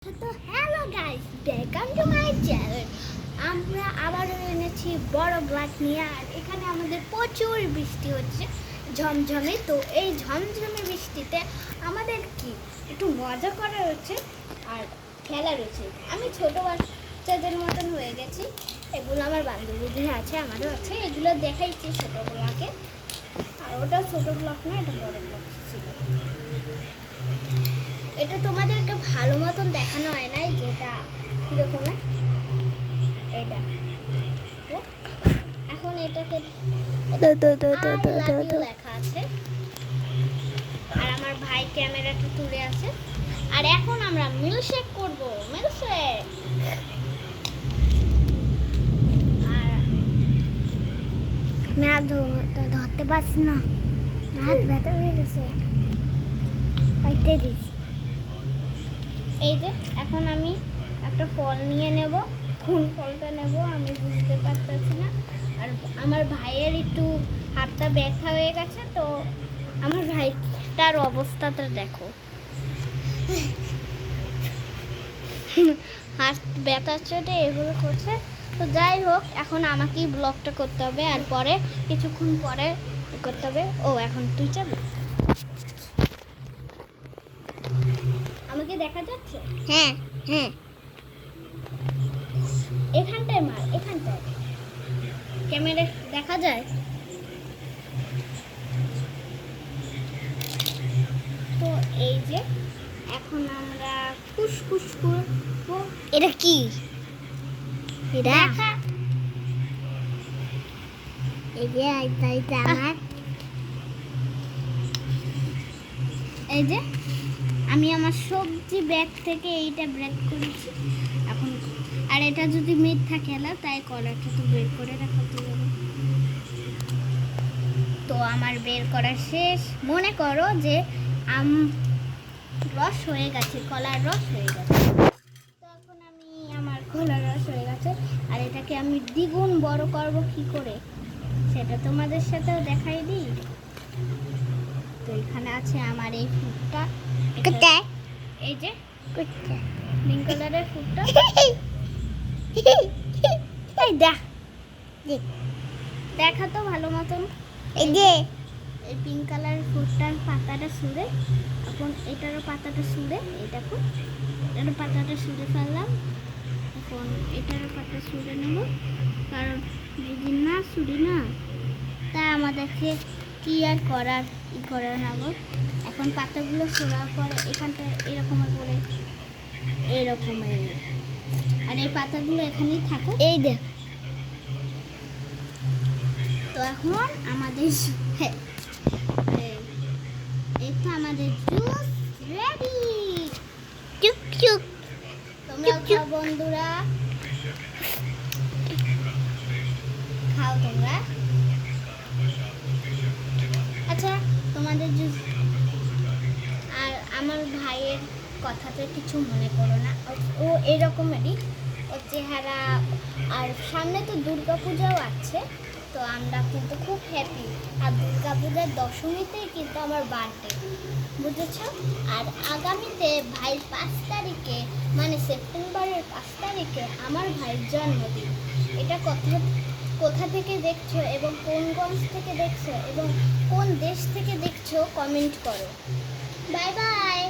তো hello guys, welcome to my channel. আমরা আবারও এনেছি বড় ব্লগ নিয়ে। আর এখানে আমাদের প্রচুর বৃষ্টি হচ্ছে, ঝমঝমে। তো এই ঝমঝমে বৃষ্টিতে আমাদের কি একটু মজা করা হচ্ছে আর খেলা রয়েছে। আমি ছোট বাচ্চাদের মতন হয়ে গেছি। এগুলো আমার বান্ধবীদের আছে, আমারও আছে। এগুলো দেখাইছি ছোটোগুলোকে। আর ওটা ছোট ব্লগ না, এটা বড় ব্লগ ছিল। এটা তোমাদেরকে ভালো মতন দেখানো হয় নাই, যেটা কিরকম এটা। এখন এটাকে লেখা আছে। আর আমার ভাই ক্যামেরাটা তুলে আছে। আর এখন আমরা মিল্কশেক করবো, মিল্কশেক। আর ধরতে পারছি না, হাত ব্যথা হয়ে গেছে। এই যে এখন আমি একটা ফল নিয়ে নেব। কোন ফলটা নেব আমি বুঝতে পারতেছি না। আর আমার ভাইয়ের একটু হাতটা ব্যথা হয়ে গেছে, তো আমার ভাইটার অবস্থাটা দেখো। হাত ব্যথার চোটে এগুলো করছে। তো যাই হোক, এখন আমাকেই ব্লগটা করতে হবে। আর পরে কিছুক্ষণ পরে করতে হবে। ও এখন তুই যাবি? আমাকে দেখা যাচ্ছে? হ্যাঁ হ্যাঁ, এখানটায় মার, এখানটায় ক্যামেরা দেখা যায়। তো এই যে এখন আমরা ফুসফুস করবো। এটা কি? এটা এই যে আমার, এই যে আমি আমার সবজি ব্যাগ থেকে এইটা ব্রেক করেছি এখন। আর এটা যদি মিথ্যা খেলা, তাই কলারটা তো বের করে রাখতে হবে। তো আমার বের করা শেষ। মনে করো যে রস হয়ে গেছে, কলার রস হয়ে গেছে। তো এখন আমি আমার কলার রস হয়ে গেছে। আর এটাকে আমি দ্বিগুণ বড় করব কি করে, সেটা তোমাদের সাথেও দেখাই দিই। তো এখানে আছে আমার এই ফুটটা। এই যে পিঙ্ক কালারের ফুটটা। এই দেখা তো ভালো মতন। এই যে এই পিঙ্ক কালারের ফুটটার পাতাটা সুরে, এখন এটারও পাতাটা সুরে। এই দেখো, এটারও পাতাটা সুরে ফেললাম। এখন এটারও পাতা সুরে নেব, কারণ যদি না সুরি না, তা আমাদেরকে কি আর করার নেব। এখন পাতাগুলো সরার পরে এখানটা এরকমের করে, এরকমের। আর এই পাতাগুলো এখানেই থাকুক। এই দেখ, তো এখন আমাদের এই তো আমাদের জুস রেডি। চুপ চুপ, তোমরা খাও বন্ধুরা, খাও তোমরা। আচ্ছা, তোমাদের জুস। আর আমার ভাইয়ের কথাতে কিছু মনে করো না, ও এরকমেরই, ওর চেহারা। আর সামনে তো দুর্গা পূজাও আছে, তো আমরা কিন্তু খুব হ্যাপি। আর দুর্গা পূজার দশমীতেই কিন্তু আমার বার্থডে, বুঝেছ? আর আগামীতে ভাইয়ের 5 তারিখে, মানে সেপ্টেম্বরের 5 তারিখে আমার ভাইয়ের জন্মদিন। এটা কোথা থেকে দেখছো এবং কোন গঞ্জ থেকে দেখছো এবং কোন দেশ থেকে দেখছো, কমেন্ট করো। Bye bye.